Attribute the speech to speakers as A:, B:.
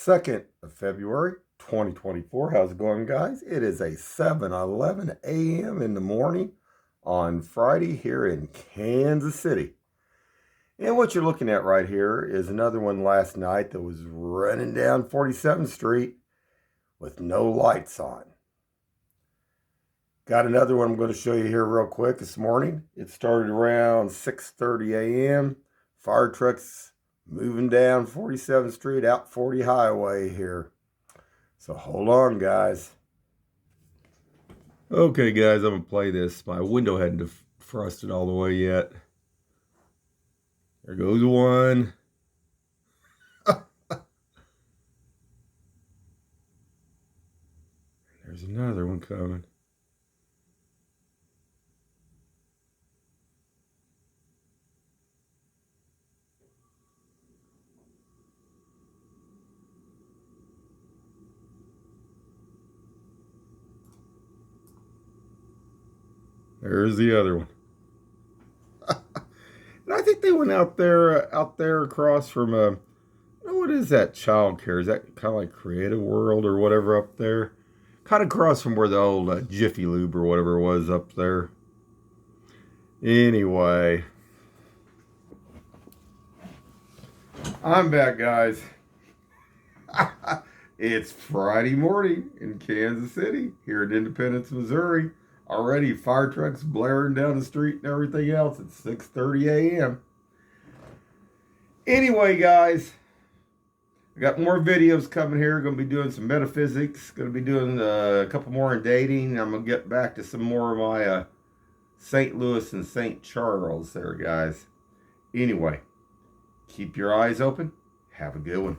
A: 2nd of February, 2024. How's it going, guys? It is a 7:11 a.m. in the morning on Friday here in Kansas City. And what you're looking at right here is another one last night that was running down 47th Street with no lights on. Got another one I'm going to show you here real quick this morning. It started around 6:30 a.m. Fire trucks moving down 47th Street out 40 Highway here. So hold on, guys. Okay, guys, I'm going to play this. My window hadn't defrosted all the way yet. There goes one. There's another one coming. There's the other one. And I think they went out there across from what is that, child care? Is that kind of like Creative World or whatever up there? Kind of across from where the old Jiffy Lube or whatever was up there. Anyway, I'm back, guys. It's Friday morning in Kansas City, here in Independence, Missouri. Already fire trucks blaring down the street and everything else at 6:30 a.m. Anyway, guys, I got more videos coming here. Going to be doing some metaphysics. Going to be doing a couple more in dating. I'm going to get back to some more of my St. Louis and St. Charles there, guys. Anyway, keep your eyes open. Have a good one.